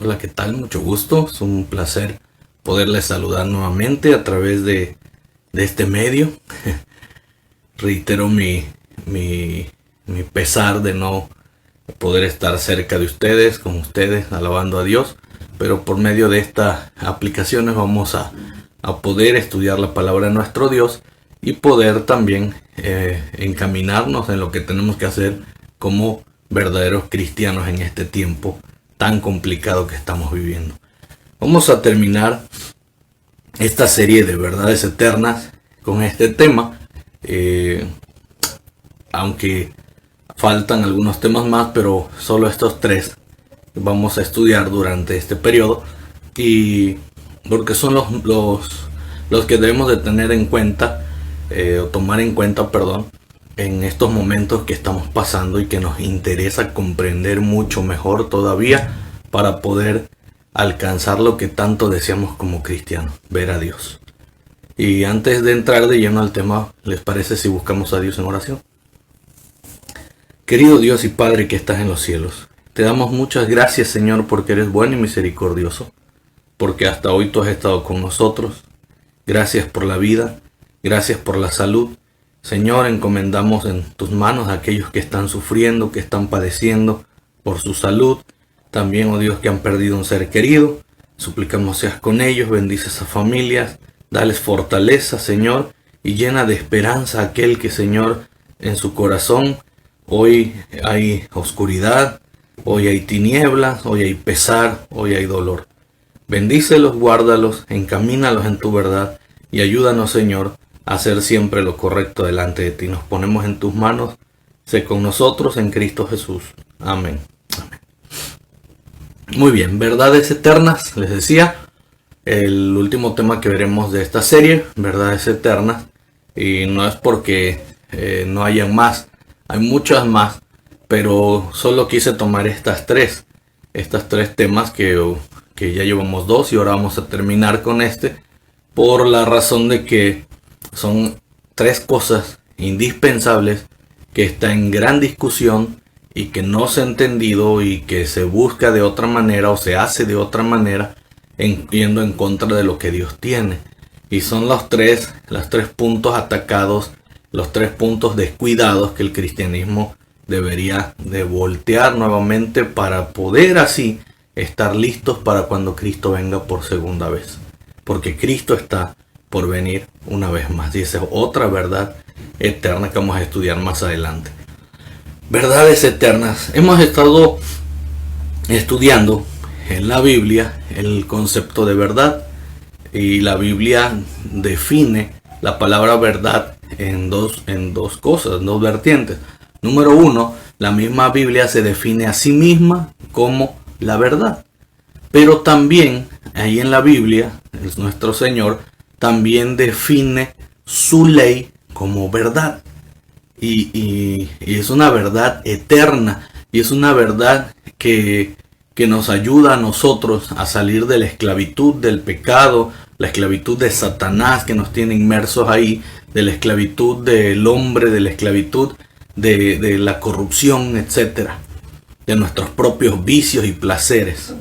Hola, ¿qué tal? Mucho gusto. Es un placer poderles saludar nuevamente a través de este medio. Reitero mi, mi pesar de no poder estar cerca de ustedes, con ustedes, alabando a Dios. Pero por medio de estas aplicaciones vamos a poder estudiar la palabra de nuestro Dios y poder también encaminarnos en lo que tenemos que hacer como verdaderos cristianos en este tiempo tan complicado que estamos viviendo. Vamos a terminar esta serie de verdades eternas con este tema, aunque faltan algunos temas más, pero solo estos tres vamos a estudiar durante este periodo, y porque son los que debemos de tener en cuenta, o tomar en cuenta, perdón, en estos momentos que estamos pasando y que nos interesa comprender mucho mejor todavía para poder alcanzar lo que tanto deseamos como cristianos, ver a Dios. Y antes de entrar de lleno al tema, ¿les parece si buscamos a Dios en oración? Querido Dios y Padre que estás en los cielos, te damos muchas gracias, Señor, porque eres bueno y misericordioso, porque hasta hoy tú has estado con nosotros. Gracias por la vida, gracias por la salud. Señor, encomendamos en tus manos a aquellos que están sufriendo, que están padeciendo por su salud. También, oh Dios, que han perdido un ser querido. Suplicamos seas con ellos, bendice a esas familias, dales fortaleza, Señor, y llena de esperanza a aquel que, Señor, en su corazón hoy hay oscuridad, hoy hay tinieblas, hoy hay pesar, hoy hay dolor. Bendícelos, guárdalos, encamínalos en tu verdad y ayúdanos, Señor, hacer siempre lo correcto delante de ti. Nos ponemos en tus manos. Sé con nosotros en Cristo Jesús. Amén. Amén. Muy bien, verdades eternas, les decía, el último tema que veremos de esta serie, verdades eternas, y no es porque no hayan más, hay muchas más, pero solo quise tomar estas tres temas que ya llevamos dos y ahora vamos a terminar con este, por la razón de que son tres cosas indispensables que están en gran discusión y que no se ha entendido y que se busca de otra manera o se hace de otra manera, yendo en contra de lo que Dios tiene. Y son los tres puntos atacados, los tres puntos descuidados que el cristianismo debería de voltear nuevamente para poder así estar listos para cuando Cristo venga por segunda vez. Porque Cristo está por venir una vez más. Y esa es otra verdad eterna que vamos a estudiar más adelante. Verdades eternas. Hemos estado estudiando en la Biblia el concepto de verdad. Y la Biblia define la palabra verdad en dos cosas, dos vertientes. Número uno, la misma Biblia se define a sí misma como la verdad. Pero también ahí en la Biblia, nuestro Señor también define su ley como verdad. Y es una verdad eterna. Y es una verdad que nos ayuda a nosotros a salir de la esclavitud del pecado, la esclavitud de Satanás que nos tiene inmersos ahí, de la esclavitud del hombre, de la esclavitud de la corrupción, etcétera, de nuestros propios vicios y placeres.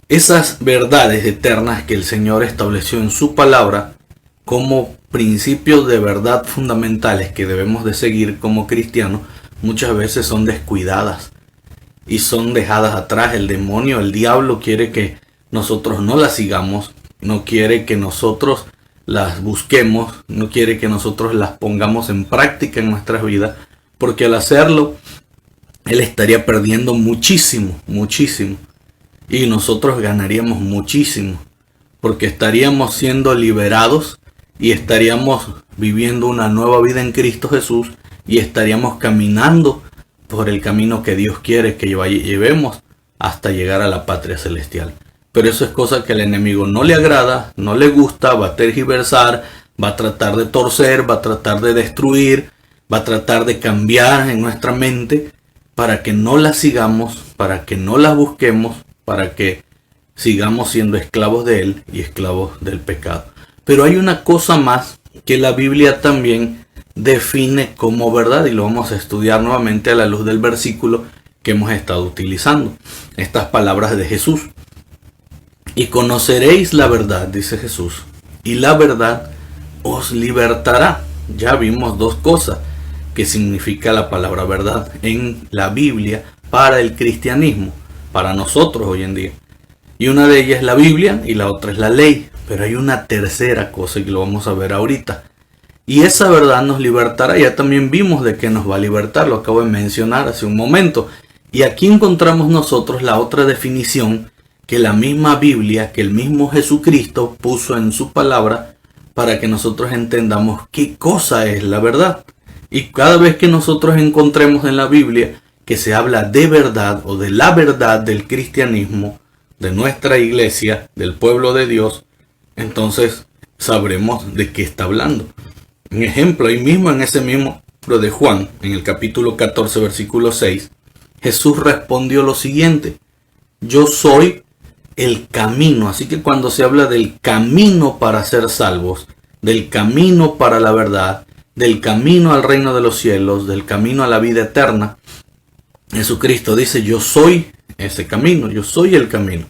Esas verdades eternas que el Señor estableció en su palabra como principios de verdad fundamentales que debemos de seguir como cristianos, muchas veces son descuidadas y son dejadas atrás. El demonio, el diablo quiere que nosotros no las sigamos, no quiere que nosotros las busquemos, no quiere que nosotros las pongamos en práctica en nuestras vidas, porque al hacerlo, él estaría perdiendo muchísimo, muchísimo. Y nosotros ganaríamos muchísimo, porque estaríamos siendo liberados y estaríamos viviendo una nueva vida en Cristo Jesús y estaríamos caminando por el camino que Dios quiere que llevemos hasta llegar a la patria celestial. Pero eso es cosa que al enemigo no le agrada, no le gusta, va a tergiversar, va a tratar de torcer, va a tratar de destruir, va a tratar de cambiar en nuestra mente para que no las sigamos, para que no las busquemos, para que sigamos siendo esclavos de él y esclavos del pecado. Pero hay una cosa más que la Biblia también define como verdad y lo vamos a estudiar nuevamente a la luz del versículo que hemos estado utilizando. Estas palabras de Jesús. Y conoceréis la verdad, dice Jesús, y la verdad os libertará. Ya vimos dos cosas que significa la palabra verdad en la Biblia para el cristianismo, para nosotros hoy en día. Y una de ellas es la Biblia y la otra es la ley. Pero hay una tercera cosa que lo vamos a ver ahorita. Y esa verdad nos libertará. Ya también vimos de qué nos va a libertar, lo acabo de mencionar hace un momento. Y aquí encontramos nosotros la otra definición que la misma Biblia, que el mismo Jesucristo puso en su palabra para que nosotros entendamos qué cosa es la verdad. Y cada vez que nosotros encontremos en la Biblia que se habla de verdad o de la verdad del cristianismo, de nuestra iglesia, del pueblo de Dios, entonces sabremos de qué está hablando. Un ejemplo, ahí mismo en ese mismo libro de Juan, en el capítulo 14, versículo 6, Jesús respondió lo siguiente: yo soy el camino. Así que cuando se habla del camino para ser salvos, del camino para la verdad, del camino al reino de los cielos, del camino a la vida eterna, Jesucristo dice: yo soy ese camino, yo soy el camino.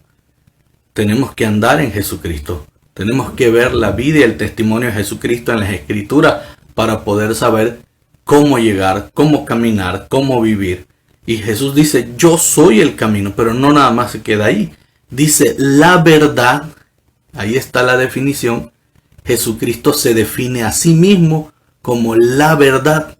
Tenemos que andar en Jesucristo. Tenemos que ver la vida y el testimonio de Jesucristo en las Escrituras para poder saber cómo llegar, cómo caminar, cómo vivir. Y Jesús dice: yo soy el camino, pero no nada más se queda ahí. Dice la verdad. Ahí está la definición. Jesucristo se define a sí mismo como la verdad.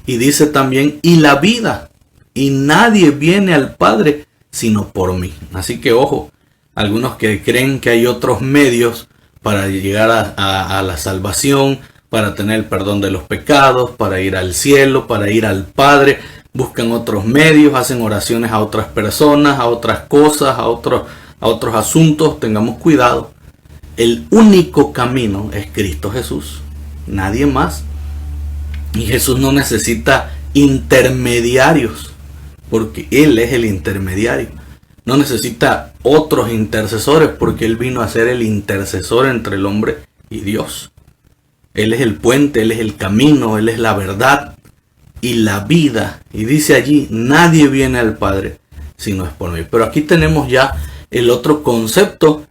Y dice también: y la vida. Y nadie viene al Padre sino por mí. Así que ojo, algunos que creen que hay otros medios para llegar a la salvación, para tener el perdón de los pecados, para ir al cielo, para ir al Padre, buscan otros medios, hacen oraciones a otras personas, a otras cosas, a otros asuntos. Tengamos cuidado. El único camino es Cristo Jesús, nadie más. Y Jesús no necesita intermediarios, porque Él es el intermediario. No necesita otros intercesores, porque Él vino a ser el intercesor entre el hombre y Dios. Él es el puente, Él es el camino, Él es la verdad y la vida. Y dice allí: nadie viene al Padre si no es por mí. Pero aquí tenemos ya el otro concepto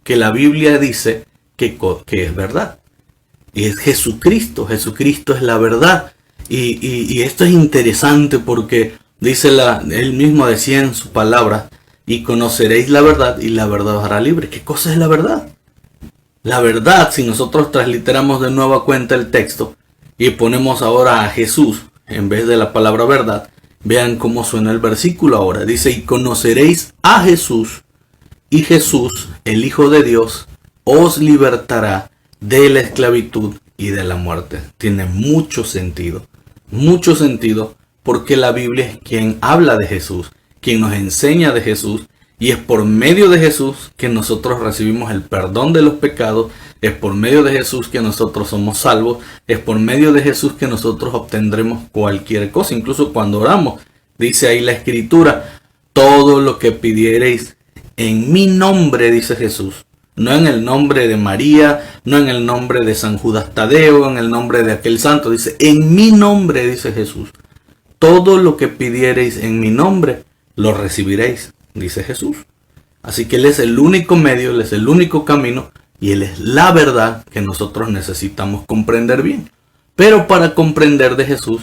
que la Biblia dice que es verdad. Y es Jesucristo. Jesucristo es la verdad. Y esto es interesante porque dice Él mismo decía en su palabra: y conoceréis la verdad y la verdad os hará libre. ¿Qué cosa es la verdad? La verdad, si nosotros transliteramos de nueva cuenta el texto y ponemos ahora a Jesús en vez de la palabra verdad, vean cómo suena el versículo ahora. Dice: y conoceréis a Jesús, y Jesús, el Hijo de Dios, os libertará de la esclavitud y de la muerte. Tiene mucho sentido porque la Biblia es quien habla de Jesús, quien nos enseña de Jesús, y es por medio de Jesús que nosotros recibimos el perdón de los pecados, es por medio de Jesús que nosotros somos salvos, es por medio de Jesús que nosotros obtendremos cualquier cosa. Incluso cuando oramos, dice ahí la Escritura: todo lo que pidiereis en mi nombre, dice Jesús. No en el nombre de María, no en el nombre de San Judas Tadeo, en el nombre de aquel santo. Dice: en mi nombre, dice Jesús. Todo lo que pidiereis en mi nombre, lo recibiréis, dice Jesús. Así que Él es el único medio, Él es el único camino, y Él es la verdad que nosotros necesitamos comprender bien. Pero para comprender de Jesús,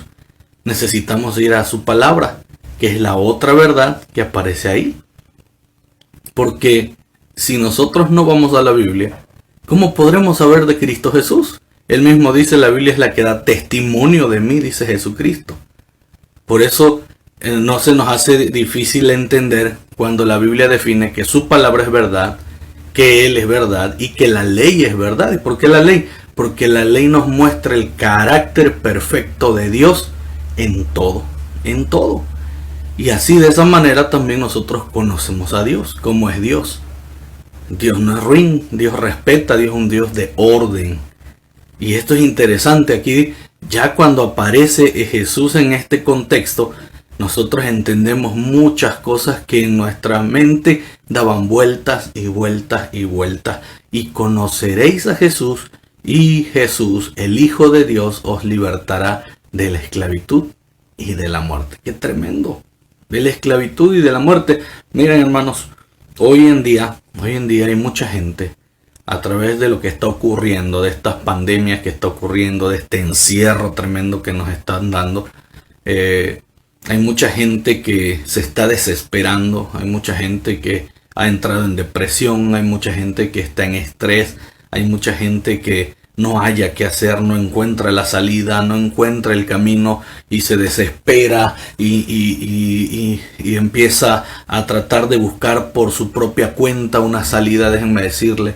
necesitamos ir a su palabra, que es la otra verdad que aparece ahí. Porque si nosotros no vamos a la Biblia, ¿cómo podremos saber de Cristo Jesús? Él mismo dice: la Biblia es la que da testimonio de mí, dice Jesucristo. Por eso no se nos hace difícil entender cuando la Biblia define que su palabra es verdad, que Él es verdad y que la ley es verdad. ¿Y por qué la ley? Porque la ley nos muestra el carácter perfecto de Dios en todo, en todo. Y así, de esa manera, también nosotros conocemos a Dios, cómo es Dios. Dios no es ruin, Dios respeta, Dios es un Dios de orden. Y esto es interesante. Aquí, ya cuando aparece Jesús en este contexto, nosotros entendemos muchas cosas que en nuestra mente daban vueltas y vueltas y vueltas. Y conoceréis a Jesús, y Jesús, el Hijo de Dios, os libertará de la esclavitud y de la muerte. ¡Qué tremendo! De la esclavitud y de la muerte. Miren, hermanos, hoy en día Hoy en día hay mucha gente, a través de lo que está ocurriendo, de estas pandemias que está ocurriendo, de este encierro tremendo que nos están dando, hay mucha gente que se está desesperando, hay mucha gente que ha entrado en depresión, hay mucha gente que está en estrés, hay mucha gente que no haya qué hacer, no encuentra la salida, no encuentra el camino y se desespera y empieza a tratar de buscar por su propia cuenta una salida. Déjenme decirle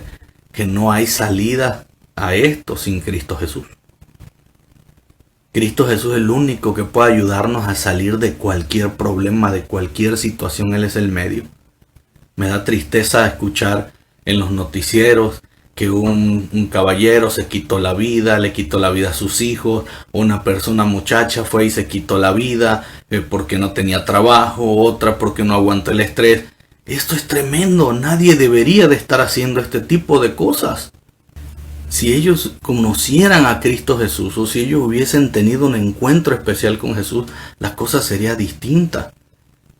que no hay salida a esto sin Cristo Jesús. Cristo Jesús es el único que puede ayudarnos a salir de cualquier problema, de cualquier situación. Él es el medio. Me da tristeza escuchar en los noticieros que un caballero se quitó la vida, le quitó la vida a sus hijos, una muchacha fue y se quitó la vida porque no tenía trabajo, otra porque no aguantó el estrés. Esto es tremendo, nadie debería de estar haciendo este tipo de cosas. Si ellos conocieran a Cristo Jesús, o si ellos hubiesen tenido un encuentro especial con Jesús, la cosa sería distinta.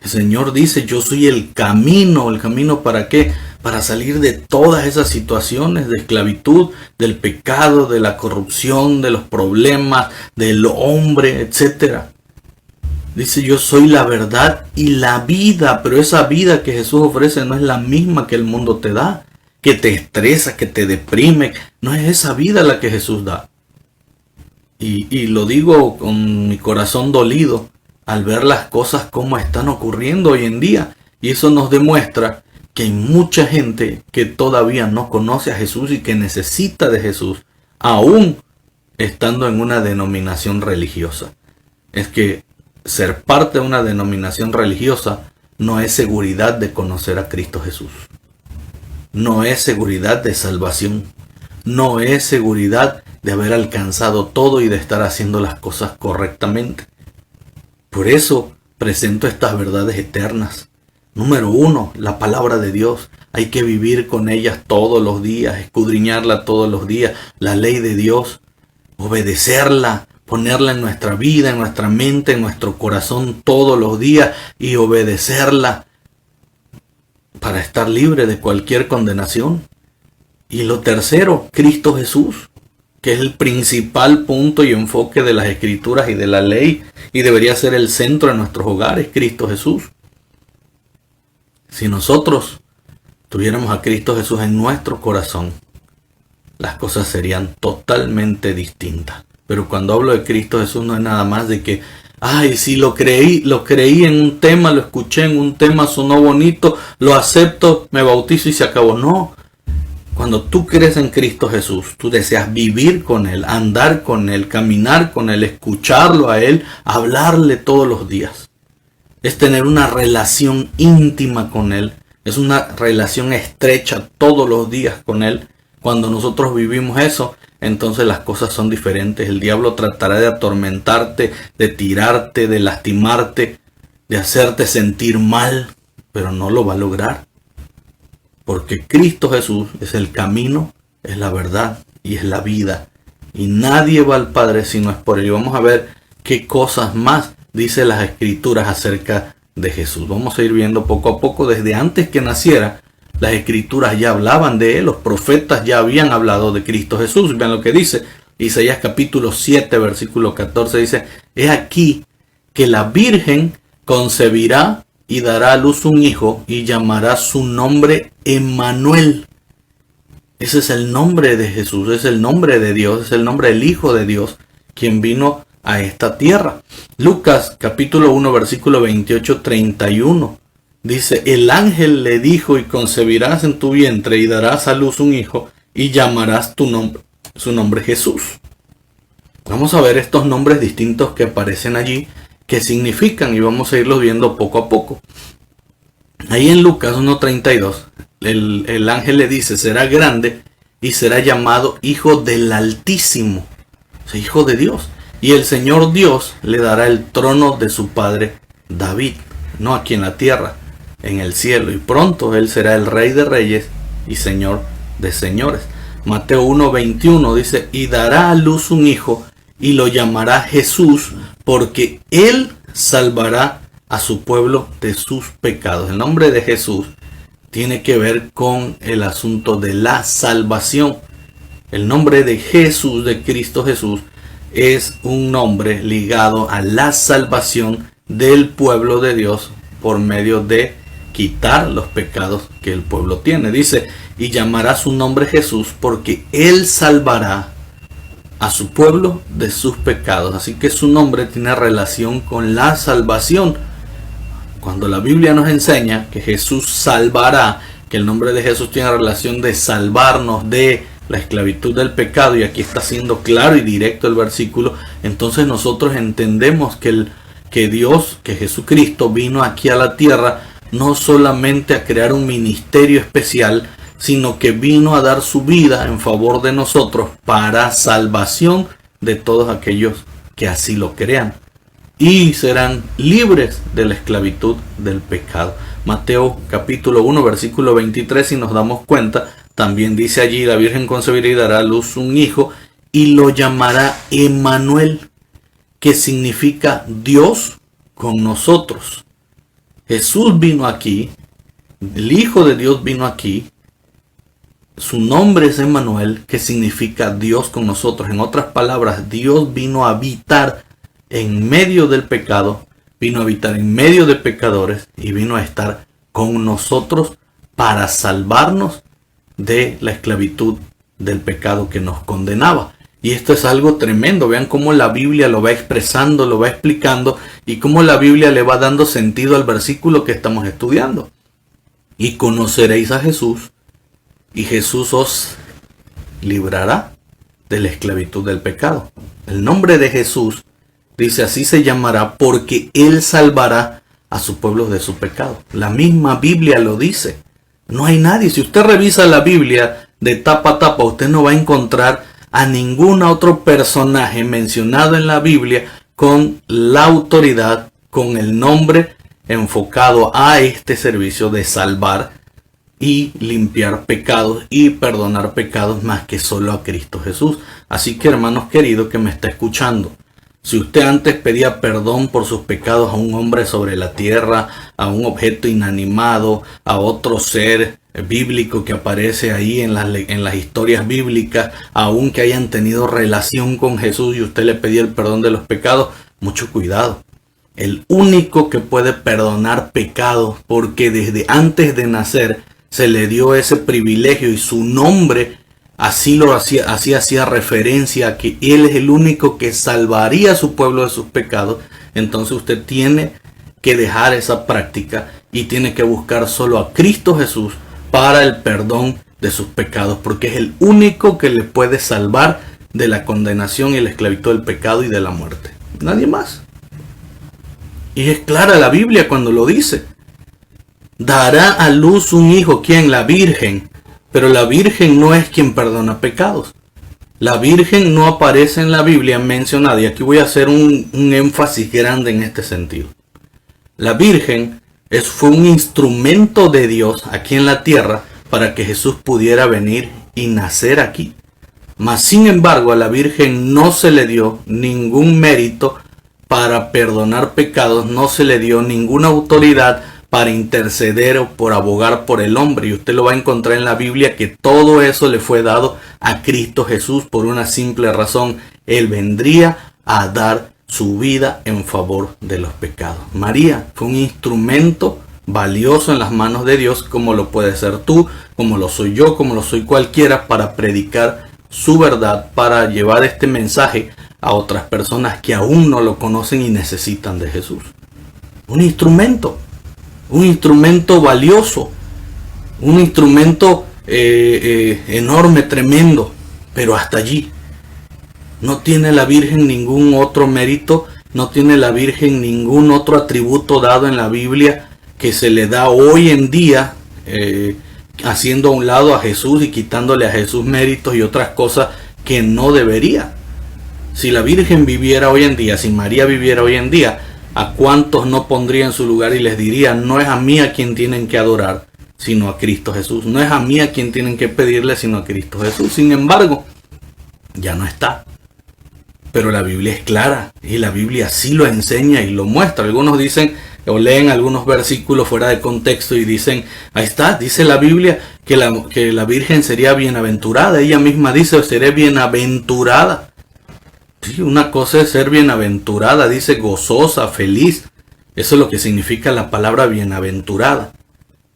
El Señor dice, yo soy el camino ¿para qué? Para salir de todas esas situaciones de esclavitud, del pecado, de la corrupción, de los problemas, del hombre, etc. Dice, yo soy la verdad y la vida, pero esa vida que Jesús ofrece no es la misma que el mundo te da, que te estresa, que te deprime. No es esa vida la que Jesús da. Y lo digo con mi corazón dolido al ver las cosas como están ocurriendo hoy en día. Y eso nos demuestra que hay mucha gente que todavía no conoce a Jesús y que necesita de Jesús, aún estando en una denominación religiosa. Es que ser parte de una denominación religiosa no es seguridad de conocer a Cristo Jesús. No es seguridad de salvación. No es seguridad de haber alcanzado todo y de estar haciendo las cosas correctamente. Por eso presento estas verdades eternas. Número 1, la palabra de Dios. Hay que vivir con ellas todos los días, escudriñarla todos los días. La ley de Dios, obedecerla, ponerla en nuestra vida, en nuestra mente, en nuestro corazón todos los días y obedecerla para estar libre de cualquier condenación. Y lo tercero, Cristo Jesús, que es el principal punto y enfoque de las Escrituras y de la ley, y debería ser el centro de nuestros hogares, Cristo Jesús. Si nosotros tuviéramos a Cristo Jesús en nuestro corazón, las cosas serían totalmente distintas. Pero cuando hablo de Cristo Jesús no es nada más de que, ay, sí, lo creí en un tema, lo escuché en un tema, sonó bonito, lo acepto, me bautizo y se acabó. No. Cuando tú crees en Cristo Jesús, tú deseas vivir con Él, andar con Él, caminar con Él, escucharlo a Él, hablarle todos los días. Es tener una relación íntima con Él. Es una relación estrecha todos los días con Él. Cuando nosotros vivimos eso, entonces las cosas son diferentes. El diablo tratará de atormentarte, de tirarte, de lastimarte, de hacerte sentir mal, pero no lo va a lograr. Porque Cristo Jesús es el camino, es la verdad y es la vida. Y nadie va al Padre si no es por Él. Y vamos a ver qué cosas más dice las Escrituras acerca de Jesús. Vamos a ir viendo poco a poco. Desde antes que naciera, las Escrituras ya hablaban de Él. Los profetas ya habían hablado de Cristo Jesús. Vean lo que dice Isaías capítulo 7, versículo 14. Dice, he aquí que la Virgen concebirá y dará a luz un hijo y llamará su nombre Emmanuel. Ese es el nombre de Jesús, es el nombre de Dios, es el nombre del Hijo de Dios, quien vino a esta tierra. Lucas capítulo 1 versículo 28-31 dice, el ángel le dijo, y concebirás en tu vientre y darás a luz un hijo y llamarás su nombre Jesús. Vamos a ver estos nombres distintos que aparecen allí, qué significan, y vamos a irlos viendo poco a poco. Ahí en Lucas 1:32, el ángel le dice, será grande y será llamado Hijo del Altísimo, o sea, Hijo de Dios. Y el Señor Dios le dará el trono de su padre David, no aquí en la tierra, en el cielo. Y pronto él será el Rey de Reyes y Señor de Señores. Mateo 1:21 dice, y dará a luz un hijo y lo llamará Jesús, porque Él salvará a su pueblo de sus pecados. El nombre de Jesús tiene que ver con el asunto de la salvación. El nombre de Jesús, de Cristo Jesús, es un nombre ligado a la salvación del pueblo de Dios por medio de quitar los pecados que el pueblo tiene. Dice, y llamará su nombre Jesús porque Él salvará a su pueblo de sus pecados. Así que su nombre tiene relación con la salvación. Cuando la Biblia nos enseña que Jesús salvará, que el nombre de Jesús tiene relación de salvarnos de la esclavitud del pecado, y aquí está siendo claro y directo el versículo, entonces nosotros entendemos que Dios, que Jesucristo vino aquí a la tierra no solamente a crear un ministerio especial, sino que vino a dar su vida en favor de nosotros para salvación de todos aquellos que así lo crean, y serán libres de la esclavitud del pecado. Mateo capítulo 1 versículo 23, si nos damos cuenta, también dice allí, la Virgen concebirá y dará a luz un hijo y lo llamará Emmanuel, que significa Dios con nosotros. Jesús vino aquí, el Hijo de Dios vino aquí, su nombre es Emmanuel, que significa Dios con nosotros. En otras palabras, Dios vino a habitar en medio del pecado, vino a habitar en medio de pecadores y vino a estar con nosotros para salvarnos de la esclavitud del pecado que nos condenaba. Y esto es algo tremendo. Vean cómo la Biblia lo va expresando, lo va explicando, y cómo la Biblia le va dando sentido al versículo que estamos estudiando. Y conoceréis a Jesús, y Jesús os librará de la esclavitud del pecado. El nombre de Jesús, dice, así se llamará porque Él salvará a su pueblo de su pecado. La misma Biblia lo dice. No hay nadie. Si usted revisa la Biblia de tapa a tapa, usted no va a encontrar a ningún otro personaje mencionado en la Biblia con la autoridad, con el nombre enfocado a este servicio de salvar y limpiar pecados y perdonar pecados, más que solo a Cristo Jesús. Así que, hermanos queridos que me está escuchando, si usted antes pedía perdón por sus pecados a un hombre sobre la tierra, a un objeto inanimado, a otro ser bíblico que aparece ahí en las historias bíblicas, aun que hayan tenido relación con Jesús y usted le pedía el perdón de los pecados, mucho cuidado. El único que puede perdonar pecados, porque desde antes de nacer se le dio ese privilegio y su nombre así hacía referencia a que Él es el único que salvaría a su pueblo de sus pecados. Entonces usted tiene que dejar esa práctica y tiene que buscar solo a Cristo Jesús para el perdón de sus pecados, porque es el único que le puede salvar de la condenación y la esclavitud del pecado y de la muerte. Nadie más. Y es clara la Biblia cuando lo dice. Dará a luz un hijo. ¿Quién? La Virgen. Pero la Virgen no es quien perdona pecados. La Virgen no aparece en la Biblia mencionada. Y aquí voy a hacer un énfasis grande en este sentido. La Virgen fue un instrumento de Dios aquí en la tierra para que Jesús pudiera venir y nacer aquí. Mas sin embargo, a la Virgen no se le dio ningún mérito para perdonar pecados, no se le dio ninguna autoridad para interceder o por abogar por el hombre. Y usted lo va a encontrar en la Biblia que todo eso le fue dado a Cristo Jesús por una simple razón. Él vendría a dar su vida en favor de los pecados. María fue un instrumento valioso en las manos de Dios, como lo puedes ser tú, como lo soy yo, como lo soy cualquiera, para predicar su verdad, para llevar este mensaje a otras personas que aún no lo conocen y necesitan de Jesús. Un instrumento valioso, un instrumento enorme, tremendo, pero hasta allí. No tiene la Virgen ningún otro mérito, no tiene la Virgen ningún otro atributo dado en la Biblia que se le da hoy en día, haciendo a un lado a Jesús y quitándole a Jesús méritos y otras cosas que no debería. Si la Virgen viviera hoy en día, si María viviera hoy en día, ¿a cuántos no pondría en su lugar y les diría: no es a mí a quien tienen que adorar, sino a Cristo Jesús? No es a mí a quien tienen que pedirle, sino a Cristo Jesús. Sin embargo, ya no está. Pero la Biblia es clara y la Biblia sí lo enseña y lo muestra. Algunos dicen o leen algunos versículos fuera de contexto y dicen, ahí está, dice la Biblia que la Virgen sería bienaventurada. Ella misma dice, seré bienaventurada. Sí, una cosa es ser bienaventurada, dice gozosa, feliz. Eso es lo que significa la palabra bienaventurada.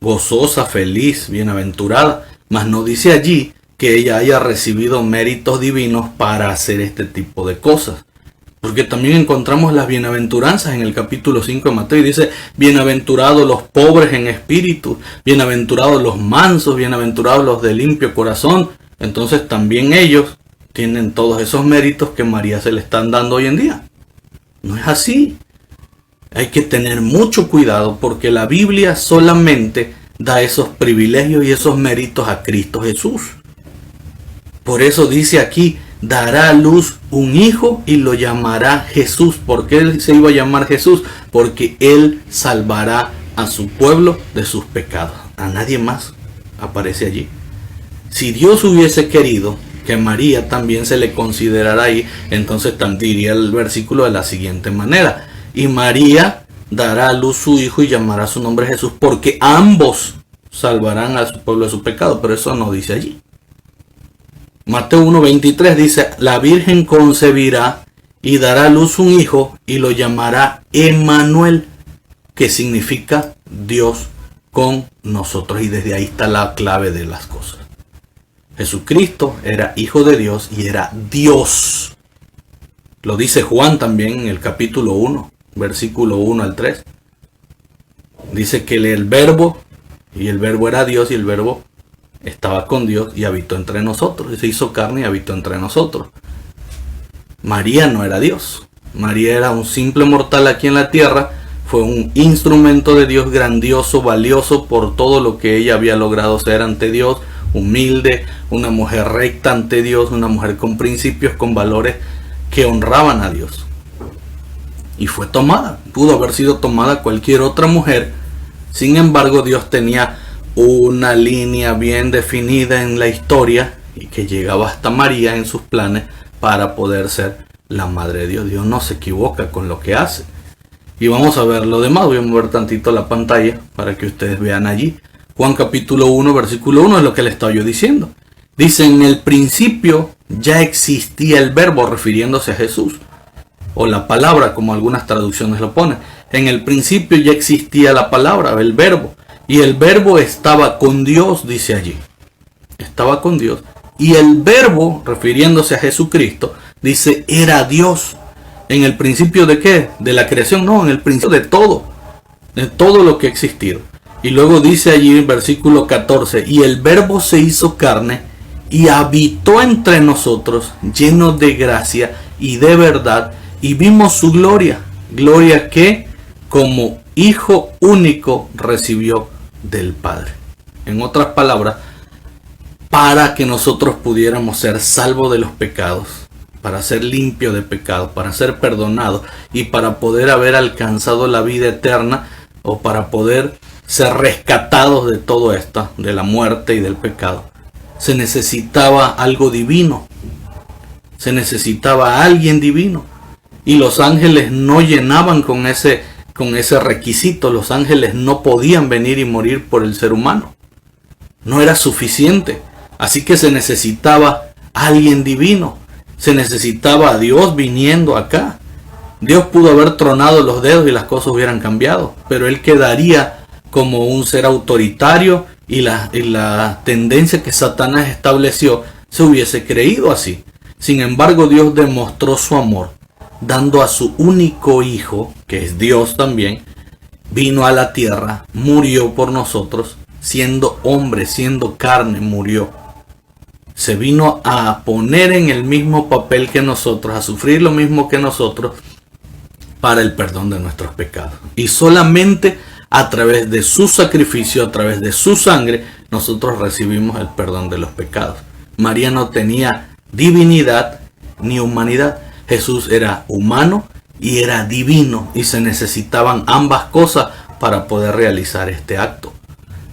Gozosa, feliz, bienaventurada. Mas no dice allí que ella haya recibido méritos divinos para hacer este tipo de cosas. Porque también encontramos las bienaventuranzas en el capítulo 5 de Mateo y dice, bienaventurados los pobres en espíritu, bienaventurados los mansos, bienaventurados los de limpio corazón. Entonces también ellos tienen todos esos méritos que María se le están dando hoy en día. No es así. Hay que tener mucho cuidado porque la Biblia solamente da esos privilegios y esos méritos a Cristo Jesús. Por eso dice aquí, dará a luz un hijo y lo llamará Jesús. ¿Por qué él se iba a llamar Jesús? Porque él salvará a su pueblo de sus pecados. A nadie más aparece allí. Si Dios hubiese querido que María también se le considerara ahí, entonces diría el versículo de la siguiente manera. Y María dará a luz su hijo y llamará su nombre Jesús, porque ambos salvarán a su pueblo de su pecado. Pero eso no dice allí. Mateo 1:23 dice, la Virgen concebirá y dará a luz un hijo y lo llamará Emmanuel, que significa Dios con nosotros. Y desde ahí está la clave de las cosas. Jesucristo era hijo de Dios y era Dios. Lo dice Juan también en el capítulo 1, versículo 1 al 3. Dice que el verbo, y el verbo era Dios, y el verbo estaba con Dios y habitó entre nosotros. Y se hizo carne y habitó entre nosotros. María no era Dios. María era un simple mortal aquí en la tierra. Fue un instrumento de Dios grandioso, valioso por todo lo que ella había logrado ser ante Dios. Humilde, una mujer recta ante Dios, una mujer con principios, con valores que honraban a Dios. Y fue tomada. Pudo haber sido tomada cualquier otra mujer. Sin embargo, Dios tenía una línea bien definida en la historia y que llegaba hasta María en sus planes para poder ser la madre de Dios. Dios no se equivoca con lo que hace. Y vamos a ver lo demás. Voy a mover tantito la pantalla para que ustedes vean allí. Juan capítulo 1, versículo 1 es lo que le estaba yo diciendo. Dice, en el principio ya existía el verbo, refiriéndose a Jesús. O la palabra, como algunas traducciones lo ponen. En el principio ya existía la palabra, el verbo. Y el verbo estaba con Dios, dice allí. Estaba con Dios. Y el verbo, refiriéndose a Jesucristo, dice, era Dios. ¿En el principio de qué? ¿De la creación? No, en el principio de todo. De todo lo que ha existido. Y luego dice allí en versículo 14, y el verbo se hizo carne y habitó entre nosotros, lleno de gracia y de verdad, y vimos su gloria. Gloria que como Hijo único recibió del Padre. En otras palabras, para que nosotros pudiéramos ser salvos de los pecados, para ser limpios de pecados, para ser perdonados y para poder haber alcanzado la vida eterna o para poder ser rescatados de todo esto, de la muerte y del pecado, se necesitaba algo divino, se necesitaba alguien divino. Y los ángeles no llenaban con ese requisito. Los ángeles no podían venir y morir por el ser humano. No era suficiente. Así que se necesitaba alguien divino. Se necesitaba a Dios viniendo acá. Dios pudo haber tronado los dedos y las cosas hubieran cambiado. Pero Él quedaría como un ser autoritario y la tendencia que Satanás estableció se hubiese creído así. Sin embargo, Dios demostró su amor dando a su único hijo, que es Dios también, vino a la tierra, murió por nosotros, siendo hombre, siendo carne, murió. Se vino a poner en el mismo papel que nosotros, a sufrir lo mismo que nosotros, para el perdón de nuestros pecados. Y solamente a través de su sacrificio, a través de su sangre, nosotros recibimos el perdón de los pecados. María no tenía divinidad ni humanidad. Jesús era humano y era divino, y se necesitaban ambas cosas para poder realizar este acto.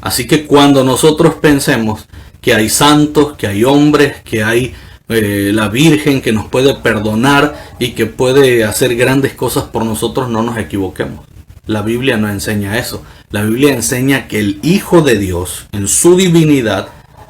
Así que cuando nosotros pensemos que hay santos, que hay hombres, que hay la Virgen que nos puede perdonar y que puede hacer grandes cosas por nosotros, no nos equivoquemos. La Biblia no enseña eso. La Biblia enseña que el Hijo de Dios, en su divinidad,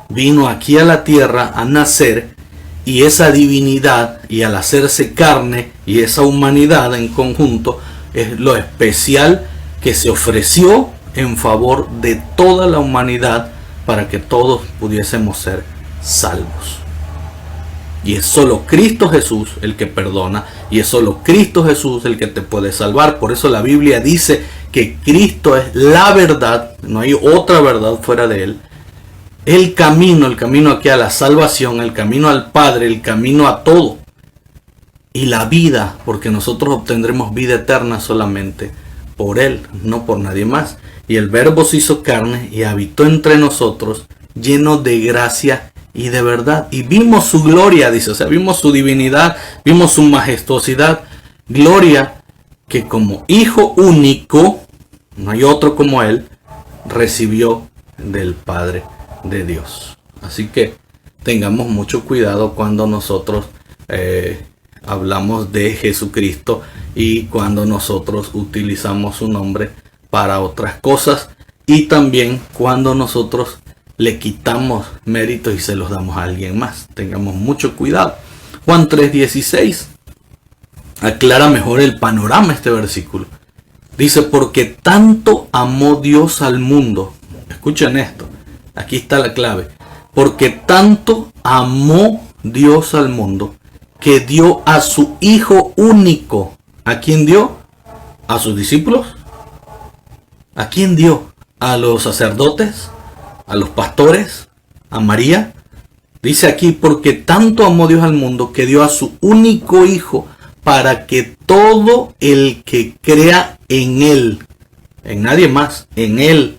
vino aquí a la tierra a nacer, y esa divinidad, y al hacerse carne, y esa humanidad en conjunto, es lo especial que se ofreció en favor de toda la humanidad para que todos pudiésemos ser salvos. Y es solo Cristo Jesús el que perdona, y es solo Cristo Jesús el que te puede salvar. Por eso la Biblia dice que Cristo es la verdad, no hay otra verdad fuera de Él. El camino aquí a la salvación, el camino al Padre, el camino a todo. Y la vida, porque nosotros obtendremos vida eterna solamente por Él, no por nadie más. Y el Verbo se hizo carne y habitó entre nosotros, lleno de gracia y de verdad. Y vimos su gloria, dice, o sea, vimos su divinidad, vimos su majestuosidad, gloria que como Hijo único, no hay otro como Él, recibió del Padre de Dios. Así que tengamos mucho cuidado cuando nosotros hablamos de Jesucristo y cuando nosotros utilizamos su nombre para otras cosas, y también cuando nosotros le quitamos méritos y se los damos a alguien más. Tengamos mucho cuidado. Juan 3:16 aclara mejor el panorama este versículo. Dice, porque tanto amó Dios al mundo. Escuchen esto, aquí está la clave. Porque tanto amó Dios al mundo, que dio a su Hijo único. ¿A quién dio? ¿A sus discípulos? ¿A quién dio? ¿A los sacerdotes? ¿A los pastores? ¿A María? Dice aquí, porque tanto amó Dios al mundo, que dio a su único Hijo, para que todo el que crea en Él, en nadie más, en Él,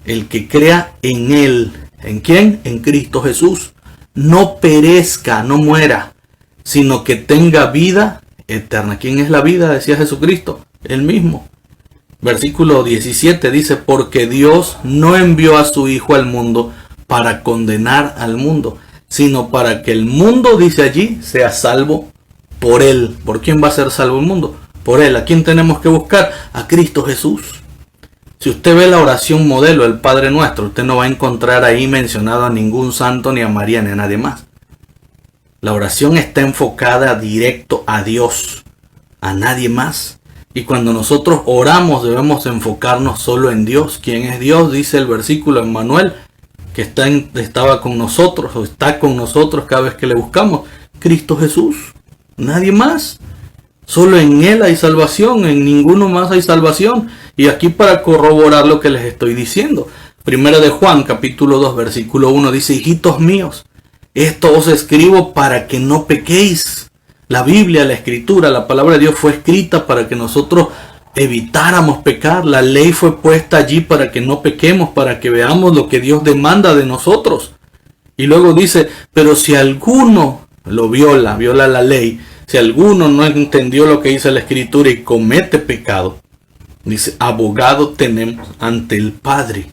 el que crea en Él, ¿en quién? En Cristo Jesús, no perezca, no muera, sino que tenga vida eterna. ¿Quién es la vida? Decía Jesucristo, Él mismo. Versículo 17 dice, porque Dios no envió a su Hijo al mundo para condenar al mundo, sino para que el mundo, dice allí, sea salvo por Él. ¿Por quién va a ser salvo el mundo? Por Él. ¿A quién tenemos que buscar? A Cristo Jesús. Si usted ve la oración modelo, el Padre Nuestro, usted no va a encontrar ahí mencionado a ningún santo, ni a María, ni a nadie más. La oración está enfocada directo a Dios, a nadie más. Y cuando nosotros oramos debemos enfocarnos solo en Dios. ¿Quién es Dios? Dice el versículo en Manuel, que estaba con nosotros, o está con nosotros cada vez que le buscamos. Cristo Jesús. Nadie más. Solo en Él hay salvación, en ninguno más hay salvación. Y aquí para corroborar lo que les estoy diciendo. Primera de Juan, capítulo 2, versículo 1, dice, hijitos míos, esto os escribo para que no pequéis. La Biblia, la Escritura, la palabra de Dios fue escrita para que nosotros evitáramos pecar. La ley fue puesta allí para que no pequemos, para que veamos lo que Dios demanda de nosotros. Y luego dice, pero si alguno lo viola la ley, si alguno no entendió lo que dice la Escritura y comete pecado, dice, abogado tenemos ante el Padre.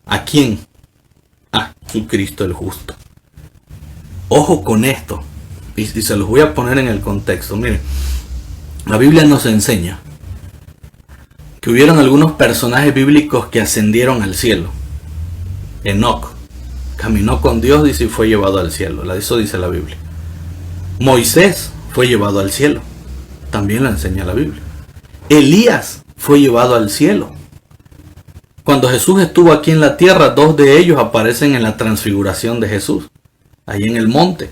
¿A quién? A Jesucristo el justo. Ojo con esto. Y se los voy a poner en el contexto. Miren, la Biblia nos enseña que hubieron algunos personajes bíblicos que ascendieron al cielo. Enoc caminó con Dios, dice, y fue llevado al cielo. Eso dice la Biblia. Moisés fue llevado al cielo. También lo enseña la Biblia. Elías fue llevado al cielo. Cuando Jesús estuvo aquí en la tierra, 2 de ellos aparecen en la transfiguración de Jesús, ahí en el monte.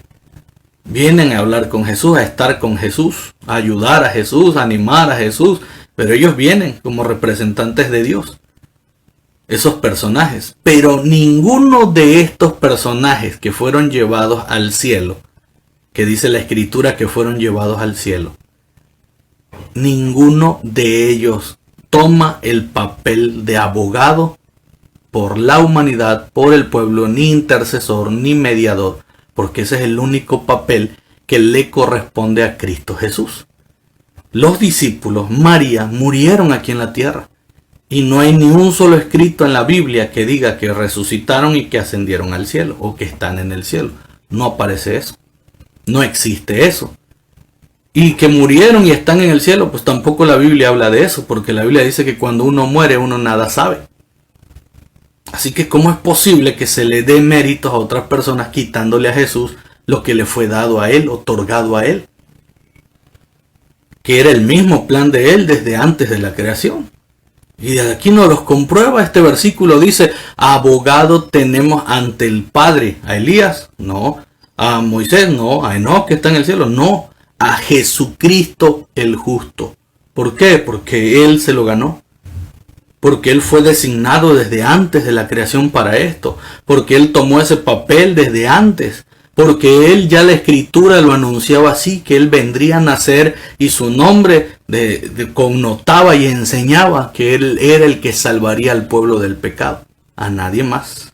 Vienen a hablar con Jesús, a estar con Jesús, a ayudar a Jesús, a animar a Jesús, pero ellos vienen como representantes de Dios, esos personajes. Pero ninguno de estos personajes que fueron llevados al cielo, que dice la Escritura que fueron llevados al cielo, ninguno de ellos toma el papel de abogado por la humanidad, por el pueblo, ni intercesor, ni mediador, porque ese es el único papel que le corresponde a Cristo Jesús. Los discípulos, María, murieron aquí en la tierra. Y no hay ni un solo escrito en la Biblia que diga que resucitaron y que ascendieron al cielo, o que están en el cielo. No aparece eso. No existe eso. y que murieron y están en el cielo, pues tampoco la Biblia habla de eso, porque la Biblia dice que cuando uno muere uno nada sabe. Así que ¿cómo es posible que se le dé méritos a otras personas quitándole a Jesús lo que le fue dado a él, otorgado a él? Que era el mismo plan de él desde antes de la creación. Y de aquí nos los comprueba. Este versículo dice, abogado tenemos ante el Padre. ¿A Elías? No. ¿A Moisés? No. ¿A Enoc que está en el cielo? No. A Jesucristo el justo. ¿Por qué? Porque él se lo ganó. Porque él fue designado desde antes de la creación para esto. Porque él tomó ese papel desde antes. Porque él ya la escritura lo anunciaba así, que él vendría a nacer y su nombre connotaba y enseñaba que él era el que salvaría al pueblo del pecado. A nadie más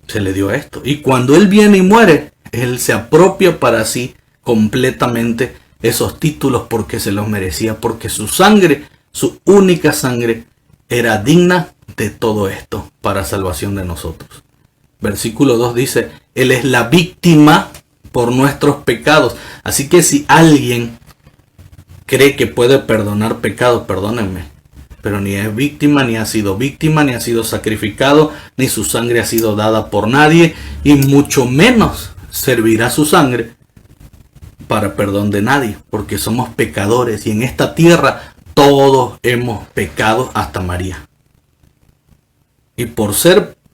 se le dio esto. Y cuando él viene y muere, él se apropia para sí completamente esos títulos porque se los merecía. Porque su sangre, su única sangre, era digna de todo esto para salvación de nosotros. Versículo 2 dice, él es la víctima por nuestros pecados. Así que si alguien cree que puede perdonar pecados, perdónenme, pero ni es víctima, ni ha sido víctima, ni ha sido sacrificado, ni su sangre ha sido dada por nadie, y mucho menos servirá su sangre para perdón de nadie, porque somos pecadores, y en esta tierra todos hemos pecado hasta María. Y por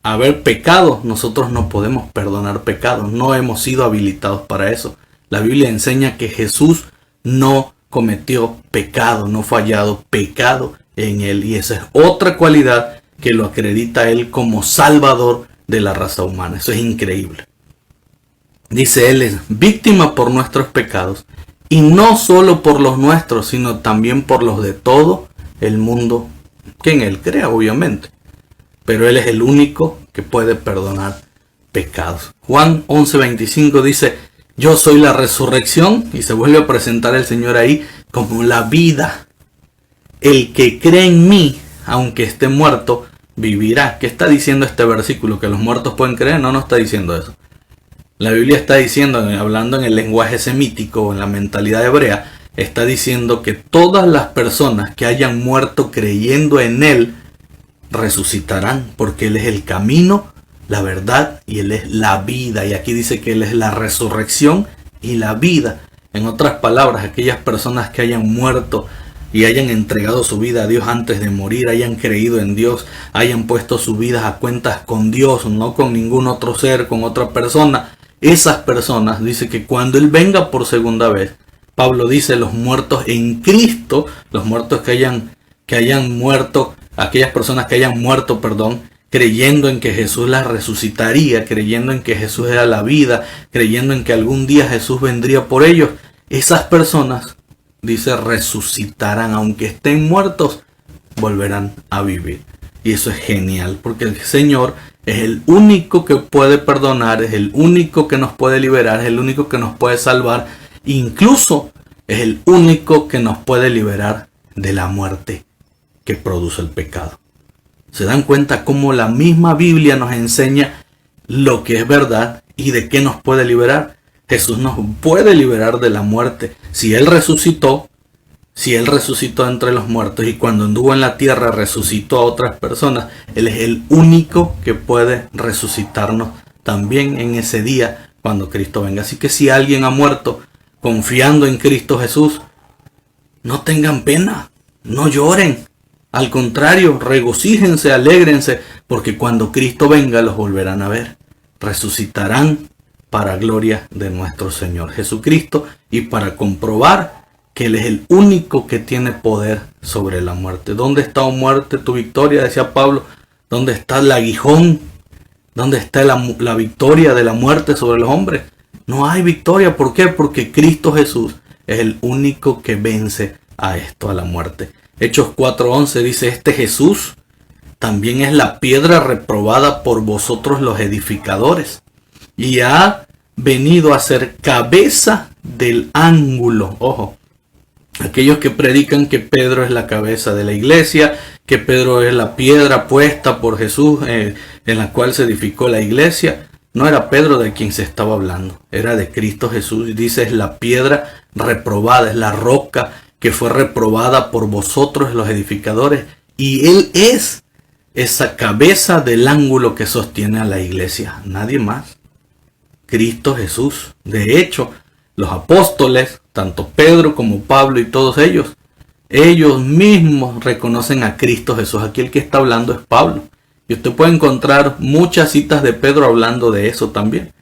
haber pecado, nosotros no podemos perdonar pecados, no hemos sido habilitados para eso. La Biblia enseña que Jesús no cometió pecado, no fallado pecado en él, y esa es otra cualidad que lo acredita a él como salvador de la raza humana. Eso es increíble. Dice, él es víctima por nuestros pecados, y no solo por los nuestros, sino también por los de todo el mundo que en él crea, obviamente. Pero él es el único que puede perdonar pecados. Juan 11:25 dice, yo soy la resurrección, y se vuelve a presentar el Señor ahí como la vida. El que cree en mí, aunque esté muerto, vivirá. ¿Qué está diciendo este versículo? ¿Que los muertos pueden creer? No, no está diciendo eso. La Biblia está diciendo, hablando en el lenguaje semítico, en la mentalidad hebrea, está diciendo que todas las personas que hayan muerto creyendo en él, resucitarán, porque él es el camino, la verdad y él es la vida. Y aquí dice que él es la resurrección y la vida. En otras palabras, aquellas personas que hayan muerto y hayan entregado su vida a Dios antes de morir, hayan creído en Dios, hayan puesto sus vidas a cuentas con Dios, no con ningún otro ser, con otra persona, esas personas, dice que cuando él venga por segunda vez, Pablo dice, los muertos en Cristo, los muertos que hayan muerto, aquellas personas que hayan muerto, creyendo en que Jesús las resucitaría, creyendo en que Jesús era la vida, creyendo en que algún día Jesús vendría por ellos, esas personas, dice, resucitarán, aunque estén muertos, volverán a vivir. Y eso es genial, porque el Señor es el único que puede perdonar, es el único que nos puede liberar, es el único que nos puede salvar, incluso es el único que nos puede liberar de la muerte que produce el pecado. ¿Se dan cuenta cómo la misma Biblia nos enseña lo que es verdad y de qué nos puede liberar? Jesús nos puede liberar de la muerte. Si Él resucitó entre los muertos y cuando anduvo en la tierra resucitó a otras personas, Él es el único que puede resucitarnos también en ese día cuando Cristo venga. Así que si alguien ha muerto confiando en Cristo Jesús, no tengan pena, no lloren. Al contrario, regocíjense, alégrense, porque cuando Cristo venga los volverán a ver. Resucitarán para gloria de nuestro Señor Jesucristo y para comprobar que Él es el único que tiene poder sobre la muerte. ¿Dónde está, oh muerte, tu victoria? Decía Pablo. ¿Dónde está el aguijón? ¿Dónde está la victoria de la muerte sobre los hombres? No hay victoria. ¿Por qué? Porque Cristo Jesús es el único que vence a esto, a la muerte. Hechos 4:11 dice, este Jesús también es la piedra reprobada por vosotros los edificadores y ha venido a ser cabeza del ángulo. Ojo, aquellos que predican que Pedro es la cabeza de la iglesia, que Pedro es la piedra puesta por Jesús en la cual se edificó la iglesia. no era Pedro de quien se estaba hablando, era de Cristo Jesús. Y dice, es la piedra reprobada, es la roca que fue reprobada por vosotros los edificadores. Y Él es esa cabeza del ángulo que sostiene a la iglesia, nadie más. Cristo Jesús. De hecho, los apóstoles, tanto Pedro como Pablo y todos ellos mismos reconocen a Cristo Jesús. Aquí el que está hablando es Pablo. Y usted puede encontrar muchas citas de Pedro hablando de eso también.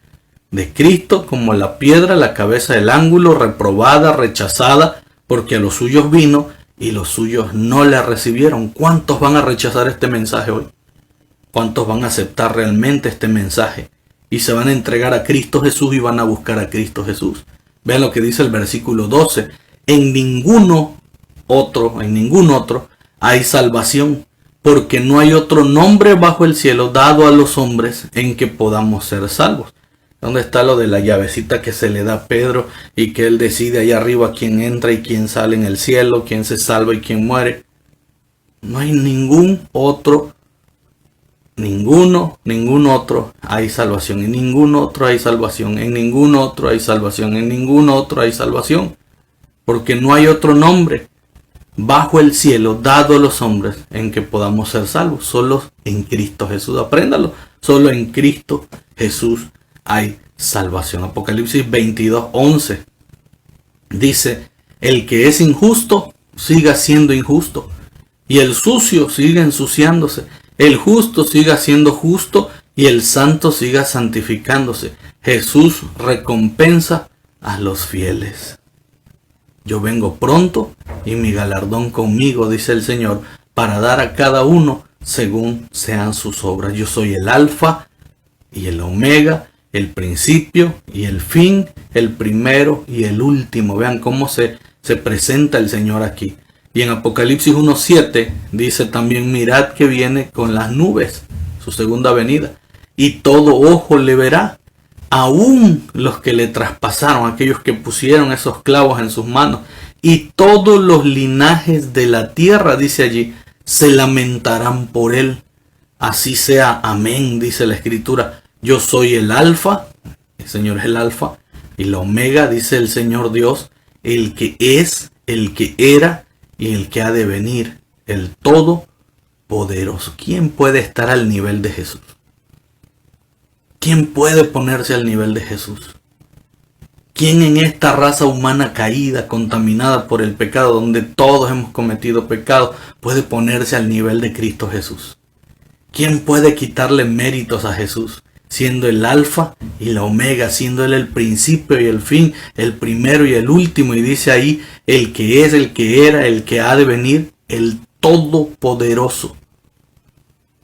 De Cristo como la piedra, la cabeza del ángulo, reprobada, rechazada, porque a los suyos vino y los suyos no le recibieron. ¿Cuántos van a rechazar este mensaje hoy? ¿Cuántos van a aceptar realmente este mensaje? Y se van a entregar a Cristo Jesús y van a buscar a Cristo Jesús. Vean lo que dice el versículo 12. En ningún otro hay salvación, porque no hay otro nombre bajo el cielo dado a los hombres en que podamos ser salvos. ¿Dónde está lo de la llavecita que se le da a Pedro y que él decide ahí arriba quién entra y quién sale en el cielo, quién se salva y quién muere? No hay ningún otro hay salvación, en ningún otro hay salvación, en ningún otro hay salvación, en ningún otro hay salvación, porque no hay otro nombre bajo el cielo dado a los hombres en que podamos ser salvos, solo en Cristo Jesús. Apréndalo, solo en Cristo Jesús hay salvación. Apocalipsis 22:11 dice, el que es injusto siga siendo injusto, y el sucio siga ensuciándose. El justo siga siendo justo y el santo siga santificándose. Jesús recompensa a los fieles. Yo vengo pronto y mi galardón conmigo, dice el Señor, para dar a cada uno según sean sus obras. Yo soy el alfa y el omega, el principio y el fin, el primero y el último. Vean cómo se presenta el Señor aquí. Y en Apocalipsis 1:7 dice también, mirad que viene con las nubes, su segunda venida, y todo ojo le verá, aún los que le traspasaron, aquellos que pusieron esos clavos en sus manos, y todos los linajes de la tierra, dice allí, se lamentarán por él. Así sea, amén, dice la Escritura. Yo soy el alfa, el Señor es el alfa, y la omega, dice el Señor Dios, el que es, el que era, y el que ha de venir, el Todopoderoso. ¿Quién puede estar al nivel de Jesús? ¿Quién puede ponerse al nivel de Jesús? ¿Quién en esta raza humana caída, contaminada por el pecado, donde todos hemos cometido pecado, puede ponerse al nivel de Cristo Jesús? ¿Quién puede quitarle méritos a Jesús? Siendo el alfa y la omega, siendo él el principio y el fin, el primero y el último. Y dice ahí, el que es, el que era, el que ha de venir, el Todopoderoso.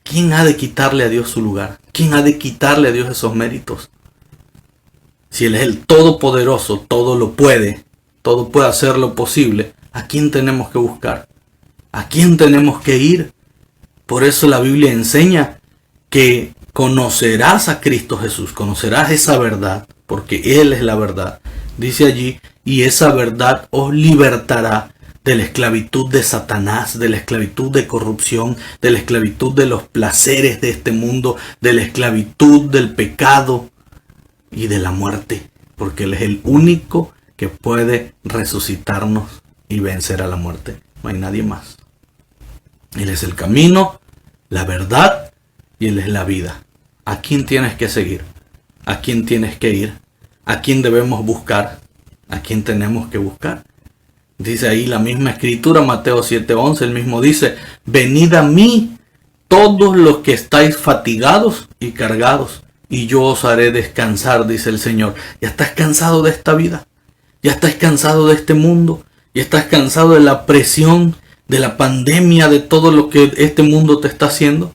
¿Quién ha de quitarle a Dios su lugar? ¿Quién ha de quitarle a Dios esos méritos? Si él es el Todopoderoso, todo lo puede, todo puede hacer lo posible, ¿a quién tenemos que buscar? ¿A quién tenemos que ir? Por eso la Biblia enseña que conocerás a Cristo Jesús, conocerás esa verdad, porque Él es la verdad. Dice allí, y esa verdad os libertará de la esclavitud de Satanás, de la esclavitud de corrupción, de la esclavitud de los placeres de este mundo, de la esclavitud del pecado y de la muerte, porque Él es el único que puede resucitarnos y vencer a la muerte. No hay nadie más. Él es el camino, la verdad, y Él es la vida. ¿A quién tienes que seguir? ¿A quién tienes que ir? ¿A quién debemos buscar? ¿A quién tenemos que buscar? Dice ahí la misma Escritura, Mateo 7:11, el mismo dice, venid a mí todos los que estáis fatigados y cargados, y yo os haré descansar, dice el Señor. ¿Ya estás cansado de esta vida? ¿Ya estás cansado de este mundo? ¿Ya estás cansado de la presión, de la pandemia, de todo lo que este mundo te está haciendo?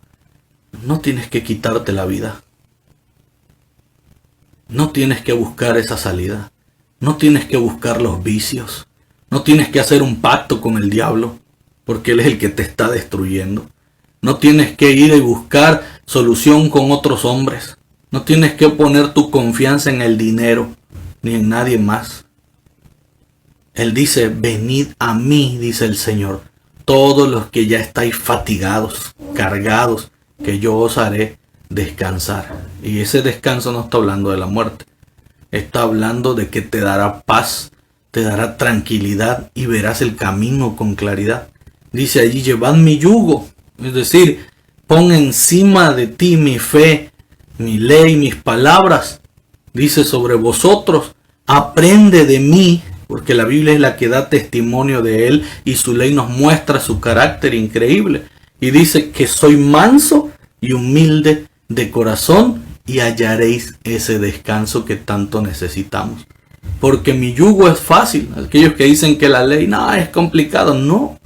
No tienes que quitarte la vida. No tienes que buscar esa salida. No tienes que buscar los vicios. No tienes que hacer un pacto con el diablo, porque él es el que te está destruyendo. No tienes que ir y buscar solución con otros hombres. No tienes que poner tu confianza en el dinero, ni en nadie más. Él dice, venid a mí, dice el Señor, todos los que ya estáis fatigados, cargados, que yo os haré descansar. Y ese descanso no está hablando de la muerte. Está hablando de que te dará paz, te dará tranquilidad y verás el camino con claridad. Dice allí, llevad mi yugo. Es decir, pon encima de ti mi fe, mi ley, mis palabras. Dice sobre vosotros, aprende de mí, porque la Biblia es la que da testimonio de él y su ley nos muestra su carácter increíble. Y dice que soy manso y humilde de corazón y hallaréis ese descanso que tanto necesitamos. Porque mi yugo es fácil. Aquellos que dicen que la ley no es complicado, no.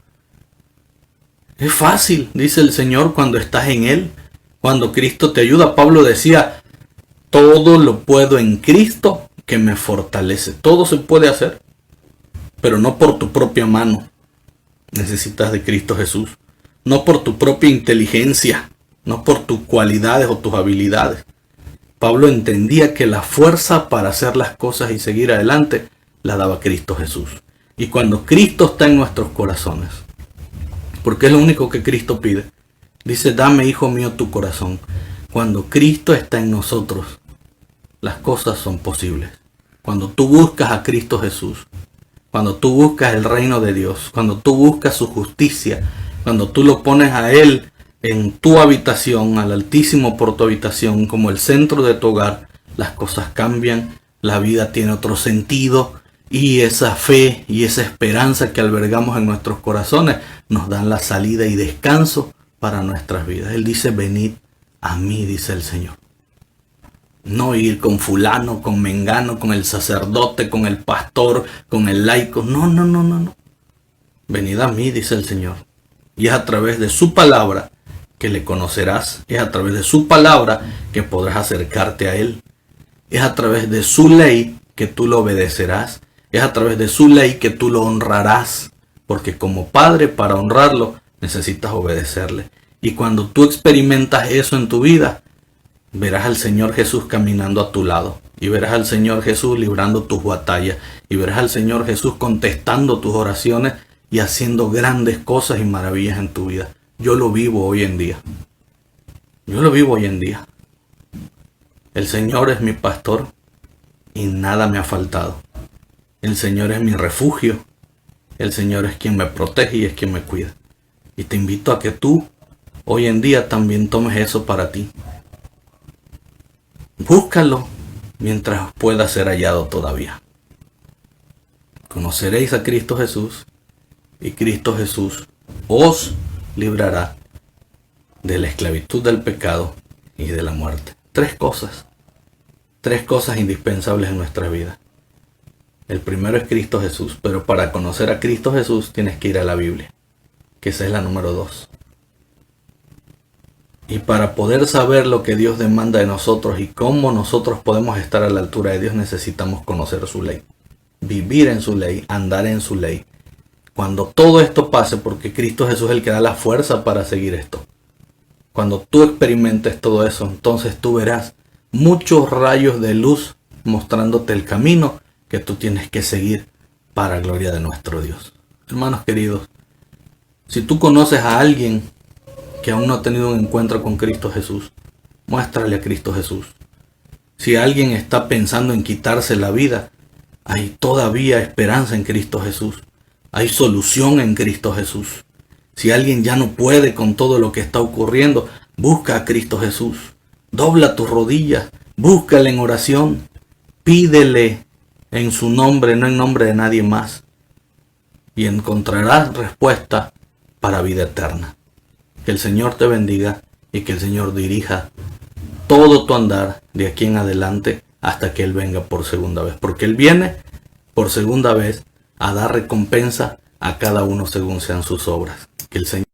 Es fácil, dice el Señor, cuando estás en él, cuando Cristo te ayuda. Pablo decía, todo lo puedo en Cristo que me fortalece. Todo se puede hacer, pero no por tu propia mano. Necesitas de Cristo Jesús. No por tu propia inteligencia, no por tus cualidades o tus habilidades. Pablo entendía que la fuerza para hacer las cosas y seguir adelante la daba Cristo Jesús. Y cuando Cristo está en nuestros corazones, porque es lo único que Cristo pide, dice, dame, hijo mío, tu corazón. Cuando Cristo está en nosotros, las cosas son posibles. Cuando tú buscas a Cristo Jesús, cuando tú buscas el reino de Dios, cuando tú buscas su justicia, cuando tú lo pones a Él en tu habitación, al Altísimo por tu habitación, como el centro de tu hogar, las cosas cambian, la vida tiene otro sentido y esa fe y esa esperanza que albergamos en nuestros corazones nos dan la salida y descanso para nuestras vidas. Él dice, venid a mí, dice el Señor. No ir con fulano, con mengano, con el sacerdote, con el pastor, con el laico. No. Venid a mí, dice el Señor. Y es a través de su palabra que le conocerás. Es a través de su palabra que podrás acercarte a Él. Es a través de su ley que tú lo obedecerás. Es a través de su ley que tú lo honrarás. Porque como padre, para honrarlo, necesitas obedecerle. Y cuando tú experimentas eso en tu vida, verás al Señor Jesús caminando a tu lado. Y verás al Señor Jesús librando tus batallas. Y verás al Señor Jesús contestando tus oraciones y haciendo grandes cosas y maravillas en tu vida. Yo lo vivo hoy en día. El Señor es mi pastor y nada me ha faltado. El Señor es mi refugio. El Señor es quien me protege y es quien me cuida. Y te invito a que tú hoy en día también tomes eso para ti. Búscalo mientras pueda ser hallado todavía. Conoceréis a Cristo Jesús y Cristo Jesús os librará de la esclavitud del pecado y de la muerte. Tres cosas indispensables en nuestra vida. El primero es Cristo Jesús, pero para conocer a Cristo Jesús tienes que ir a la Biblia, que esa es la número 2. Y para poder saber lo que Dios demanda de nosotros y cómo nosotros podemos estar a la altura de Dios, necesitamos conocer su ley, vivir en su ley, andar en su ley. Cuando todo esto pase, porque Cristo Jesús es el que da la fuerza para seguir esto. Cuando tú experimentes todo eso, entonces tú verás muchos rayos de luz mostrándote el camino que tú tienes que seguir para gloria de nuestro Dios. Hermanos queridos, si tú conoces a alguien que aún no ha tenido un encuentro con Cristo Jesús, muéstrale a Cristo Jesús. Si alguien está pensando en quitarse la vida, hay todavía esperanza en Cristo Jesús. Hay solución en Cristo Jesús. Si alguien ya no puede con todo lo que está ocurriendo, busca a Cristo Jesús. Dobla tus rodillas, búscale en oración, pídele en su nombre, no en nombre de nadie más. Y encontrarás respuesta para vida eterna. Que el Señor te bendiga y que el Señor dirija todo tu andar de aquí en adelante hasta que Él venga por segunda vez. Porque Él viene por segunda vez a dar recompensa a cada uno según sean sus obras. Que el Señor